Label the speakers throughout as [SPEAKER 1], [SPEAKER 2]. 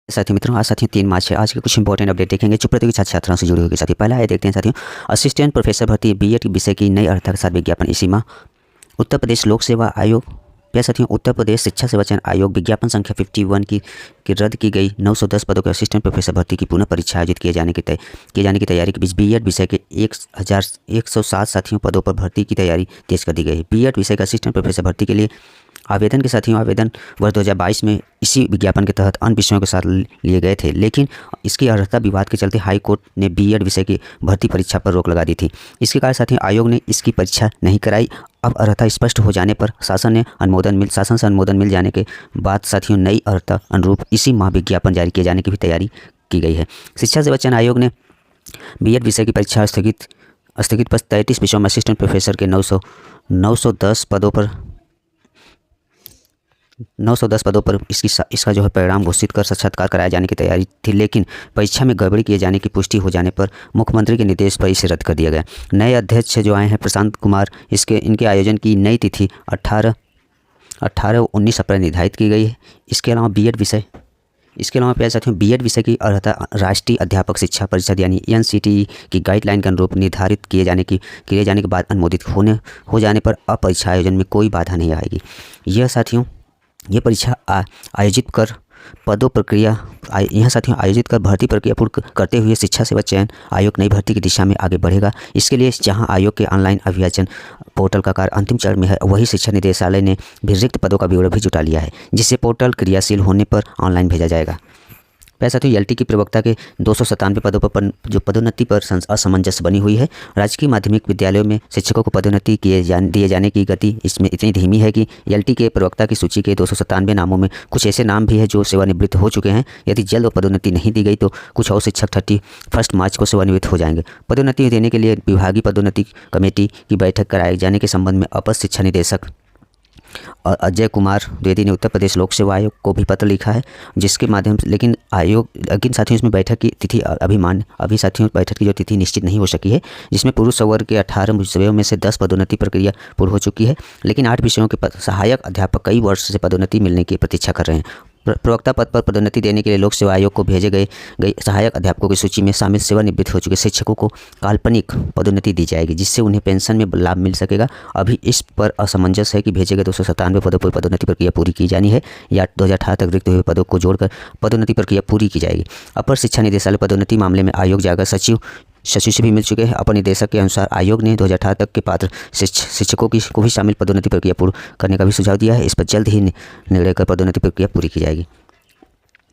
[SPEAKER 1] साथियों मित्रों, आज साथियों 3 मार्च है। आज के कुछ इंपॉर्टेंट अपडेट देखेंगे जो प्रतियोगी छात्र छात्राओं से जुड़ी हुई साथियों। पहला है, देखते हैं साथियों, असिस्टेंट प्रोफेसर भर्ती बीएड विषय की नई अर्हता के साथ विज्ञापन इसी माह। उत्तर प्रदेश लोक सेवा आयोग, क्या साथियों, उत्तर प्रदेश शिक्षा सेवा चयन आयोग विज्ञापन संख्या 51 की रद्द की गई 910 पदों के असिस्टेंट प्रोफेसर भर्ती की पुनः परीक्षा आयोजित किए जाने की तैयारी के बीच बीएड विषय के 1107 साथियों पदों पर भर्ती की तैयारी तेज कर दी गई है। बीएड विषय के असिस्टेंट प्रोफेसर भर्ती के लिए आवेदन के साथियों आवेदन वर्ष 2022 में इसी विज्ञापन के तहत अन्य विषयों के साथ लिए गए थे, लेकिन इसकी अर्हता विवाद के चलते हाई कोर्ट ने बीएड विषय की भर्ती परीक्षा पर रोक लगा दी थी। इसके कारण साथियों आयोग ने इसकी परीक्षा नहीं कराई। अब अर्हता स्पष्ट हो जाने पर शासन से अनुमोदन मिल जाने के बाद साथियों नई अर्हता अनुरूप इसी माह विज्ञापन जारी किए जाने की भी तैयारी की गई है। शिक्षा सेवा चयन आयोग ने बीएड विषय की परीक्षा स्थगित पर 33 विषयों में असिस्टेंट प्रोफेसर के 910 पदों पर इसका जो है परिणाम घोषित कर साक्षात्कार कराए जाने की तैयारी थी, लेकिन परीक्षा में गड़बड़ी किए जाने की पुष्टि हो जाने पर मुख्यमंत्री के निर्देश पर इसे रद्द कर दिया गया। नए अध्यक्ष जो आए हैं प्रशांत कुमार, इनके आयोजन की नई तिथि 19 अप्रैल निर्धारित की गई है। इसके अलावा प्यारे साथियों बीएड विषय की अर्हता राष्ट्रीय अध्यापक शिक्षा परिषद यानी एनसीटीई की गाइडलाइन के अनुरूप निर्धारित किए जाने के बाद अनुमोदित हो जाने पर अब परीक्षा आयोजन में कोई बाधा नहीं आएगी। यह साथियों ये परीक्षा आयोजित कर भर्ती प्रक्रिया पूर्ण करते हुए शिक्षा सेवा चयन आयोग नई भर्ती की दिशा में आगे बढ़ेगा। इसके लिए जहां आयोग के ऑनलाइन अभियाचन पोर्टल का कार्य अंतिम चरण में है, वही शिक्षा निदेशालय ने भी रिक्त पदों का ब्यौरा भी जुटा लिया है, जिससे पोर्टल क्रियाशील होने पर ऑनलाइन भेजा जाएगा। पहले साथियों एलटी की प्रवक्ता के 297 पदों पर जो पदोन्नति पर असमंजस बनी हुई है। राजकीय माध्यमिक विद्यालयों में शिक्षकों को पदोन्नति दिए जाने की गति इसमें इतनी धीमी है कि एलटी के प्रवक्ता की सूची के 297 नामों में कुछ ऐसे नाम भी हैं जो सेवानिवृत्त हो चुके हैं। यदि जल्द पदोन्नति नहीं दी गई तो कुछ और शिक्षक 31 मार्च को सेवानिवृत्त हो जाएंगे। पदोन्नति देने के लिए विभागीय पदोन्नति कमेटी की बैठक कराए जाने के संबंध में अपर शिक्षा निदेशक और अजय कुमार द्विवेदी ने उत्तर प्रदेश लोक सेवा आयोग को भी पत्र लिखा है, जिसके माध्यम से लेकिन साथियों इसमें बैठक की तिथि अभी साथियों बैठक की जो तिथि निश्चित नहीं हो सकी है, जिसमें पुरुष वर्ग के 18 विषयों में से 10 पदोन्नति प्रक्रिया पूर्ण हो चुकी है, लेकिन 8 विषयों के सहायक अध्यापक कई वर्ष से पदोन्नति मिलने की प्रतीक्षा कर रहे हैं। प्रवक्ता पद पर पदोन्नति देने के लिए लोक सेवा आयोग को भेजे गए सहायक अध्यापकों की सूची में शामिल सेवानिवृत्त हो चुके शिक्षकों को काल्पनिक पदोन्नति दी जाएगी, जिससे उन्हें पेंशन में लाभ मिल सकेगा। अभी इस पर असमंजस है कि भेजे गए 297 पदों पर पदोन्नति प्रक्रिया पूरी की जानी है या 2018 तक रिक्त हुए पदों को जोड़कर पदोन्नति प्रक्रिया पूरी की जाएगी। अपर शिक्षा निदेशालय पदोन्नति मामले में आयोग जाकर सचिव से भी मिल चुके हैं। अपर निदेशक के अनुसार आयोग ने 2018 तक के पात्र शिक्षकों को भी शामिल पदोन्नति प्रक्रिया पूर्ण करने का भी सुझाव दिया है। इस पर जल्द ही निर्णय कर पदोन्नति प्रक्रिया पूरी की जाएगी।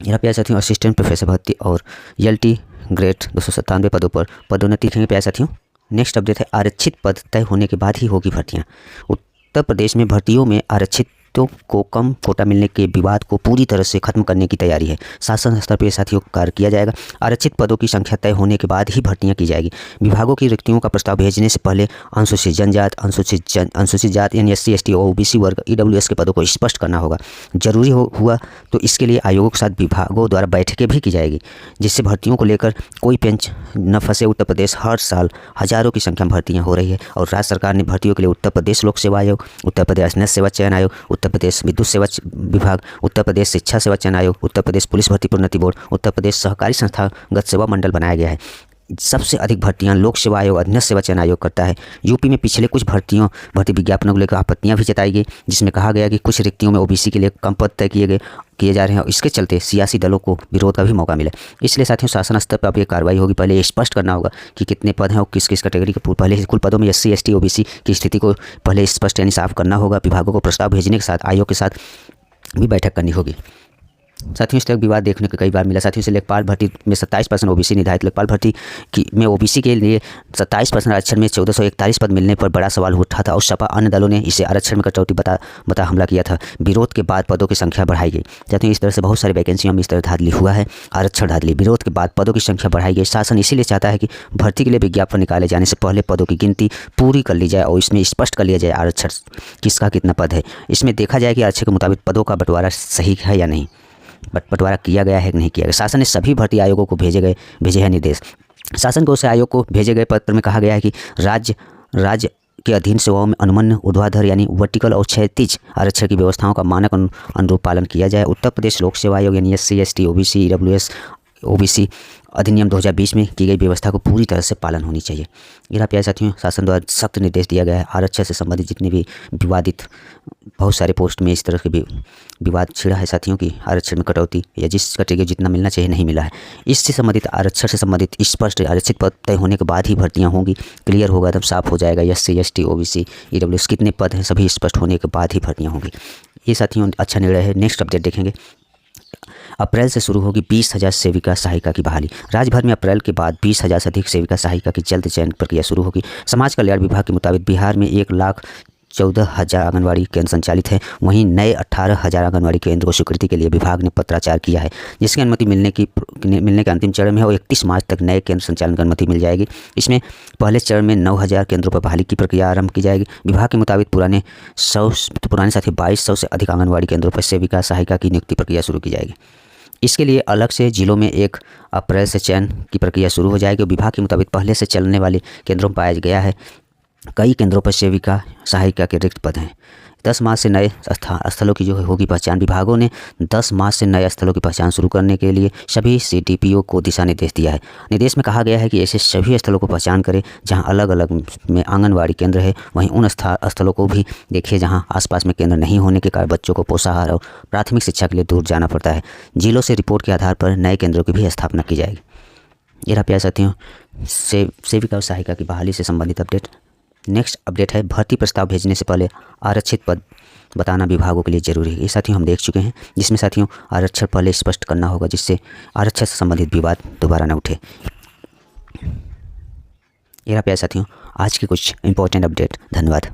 [SPEAKER 1] यहाँ प्यारे साथियों असिस्टेंट प्रोफेसर भर्ती और एलटी ग्रेड 297 पदों पर पदोन्नति देखेंगे। प्यारे साथियों नेक्स्ट अपडेट है, आरक्षित पद तय होने के बाद ही होगी भर्तियाँ। उत्तर प्रदेश में भर्तियों में आरक्षित को कम कोटा मिलने के विवाद को पूरी तरह से खत्म करने की तैयारी है। शासन स्तर पर साथियों कार्य किया जाएगा। आरक्षित पदों की संख्या तय होने के बाद ही भर्तियां की जाएगी। विभागों की रिक्तियों का प्रस्ताव भेजने से पहले अनुसूचित जनजात, अनुसूचित जात यानी SC ST और OBC वर्ग EWS के पदों को स्पष्ट करना होगा। जरूरी हुआ तो इसके लिए आयोगों के साथ विभागों द्वारा बैठकें भी की जाएगी, जिससे भर्तियों को लेकर कोई पेंच न फंसे। उत्तर प्रदेश हर साल हजारों की संख्या में भर्तियाँ हो रही है और राज्य सरकार ने भर्तियों के लिए उत्तर प्रदेश लोक सेवा आयोग, उत्तर प्रदेश नैश सेवा चयन आयोग, उत्तर प्रदेश विद्युत सेवा विभाग, उत्तर प्रदेश शिक्षा सेवा चयन आयोग, उत्तर प्रदेश पुलिस भर्ती प्रोन्नति बोर्ड, उत्तर प्रदेश सहकारी संस्थागत सेवा मंडल बनाया गया है। सबसे अधिक भर्तियां लोक सेवा आयोग और नैश सेवा चयन आयोग करता है। यूपी में पिछले कुछ भर्ती विज्ञापनों को लेकर आपत्तियां भी जताई गई, जिसमें कहा गया कि कुछ रिक्तियों में OBC के लिए कम पद तय किए जा रहे हैं और इसके चलते सियासी दलों को विरोध का भी मौका मिला। इसलिए साथियों शासन स्तर पर अब ये कार्रवाई होगी। पहले ये स्पष्ट करना होगा कि कितने पद हैं और किस किस कैटेगरी के पहले कुल पदों में SC ST OBC की स्थिति को पहले स्पष्ट यानी साफ करना होगा। विभागों को प्रस्ताव भेजने के साथ आयोग के साथ भी बैठक करनी होगी। साथियों इस तरह विवाद देखने को कई बार मिला। साथियों से लेखपाल भर्ती में 27% OBC निर्धारित। लेखपाल भर्ती में OBC के लिए 27% आरक्षण में 1441 पद मिलने पर बड़ा सवाल उठा था और सपा अन्य दलों ने इसे आरक्षण में कटौती बता हमला किया था। विरोध के बाद पदों की संख्या बढ़ाई गई। साथियों इस तरह से बहुत सारी वैकेंसियों में इस तरह धांधली हुआ है, आरक्षण धांधली। विरोध के बाद पदों की संख्या बढ़ाई गई। शासन इसीलिए चाहता है कि भर्ती के लिए विज्ञापन निकाले जाने से पहले पदों की गिनती पूरी कर ली जाए और इसमें स्पष्ट कर लिया जाए आरक्षण किसका कितना पद है। इसमें देखा जाए कि आरक्षण के मुताबिक पदों का बंटवारा सही है या नहीं, बंटवारा किया गया है कि नहीं किया गया। शासन ने सभी भर्ती आयोगों को भेजे हैं निर्देश। शासन को उस आयोग को भेजे गए पत्र में कहा गया है कि राज्य के अधीन सेवाओं में अनुमन्य ऊर्ध्वाधर यानी वर्टिकल और क्षैतिज आरक्षण की व्यवस्थाओं का मानक अनुरूप पालन किया जाए। उत्तर प्रदेश लोक सेवा आयोग यानी SC, ST, OBC, EWS, OBC अधिनियम 2020 में की गई व्यवस्था को पूरी तरह से पालन होनी चाहिए। मेरा प्यारे साथियों, शासन द्वारा सख्त निर्देश दिया गया है। आरक्षण से संबंधित जितने भी विवादित बहुत सारे पोस्ट में इस तरह के विवाद छिड़ा है साथियों की आरक्षण में कटौती या जिस कैटेगरी जितना मिलना चाहिए नहीं मिला है। इससे संबंधित आरक्षण से संबंधित स्पष्ट आरक्षित पद तय होने के बाद ही भर्तियाँ होंगी। क्लियर होगा, एकदम साफ हो जाएगा। SC, ST, OBC, EWS कितने पद हैं सभी स्पष्ट होने के बाद ही भर्तियाँ होंगी। ये साथियों अच्छा निर्णय है। नेक्स्ट अपडेट देखेंगे। अप्रैल से शुरू होगी 20,000 सेविका सहायिका की बहाली। राज्य भर में अप्रैल के बाद 20,000 से अधिक सेविका सहायिका की जल्द चयन प्रक्रिया शुरू होगी। समाज कल्याण विभाग के मुताबिक बिहार में 1,14,000 आंगनबाड़ी केंद्र संचालित है। वहीं नए 18,000 आंगनबाड़ी केंद्र को स्वीकृति के लिए विभाग ने पत्राचार किया है, जिसकी अनुमति मिलने के अंतिम चरण में है और 31 मार्च तक नए केंद्र संचालन की अनुमति मिल जाएगी। इसमें पहले चरण में 9,000 केंद्रों पर बहाली की प्रक्रिया आरंभ की जाएगी। विभाग के मुताबिक पुराने साथ ही 2,200 से अधिक आंगनबाड़ी केंद्रों पर सेविका सहायिका की नियुक्ति प्रक्रिया शुरू की जाएगी। इसके लिए अलग से जिलों में 1 अप्रैल से चयन की प्रक्रिया शुरू हो जाएगी। विभाग के मुताबिक पहले से चलने वाले केंद्रों में पाया गया है कई केंद्रों पर सेविका सहायिका के रिक्त पद हैं। 10 मार्च से नए स्थलों की जो होगी पहचान। विभागों ने 10 मार्च से नए स्थलों की पहचान शुरू करने के लिए सभी CDPO को दिशा निर्देश दिया है। निर्देश में कहा गया है कि ऐसे सभी स्थलों को पहचान करें जहां अलग अलग में आंगनबाड़ी केंद्र है। वहीं उन स्थलों को भी देखिए जहां आसपास में केंद्र नहीं होने के कारण बच्चों को पोषाहार और प्राथमिक शिक्षा के लिए दूर जाना पड़ता है। जिलों से रिपोर्ट के आधार पर नए केंद्रों की भी स्थापना की जाएगी। ये रहा प्यारे साथियों सेविका और सहायिका की बहाली से संबंधित अपडेट। नेक्स्ट अपडेट है भर्ती प्रस्ताव भेजने से पहले आरक्षित पद बताना विभागों के लिए जरूरी है। ये साथियों हम देख चुके हैं, जिसमें साथियों आरक्षण पहले स्पष्ट करना होगा जिससे आरक्षण से संबंधित विवाद दोबारा न उठे। ये रहा प्यारे साथियों आज की कुछ इंपॉर्टेंट अपडेट। धन्यवाद।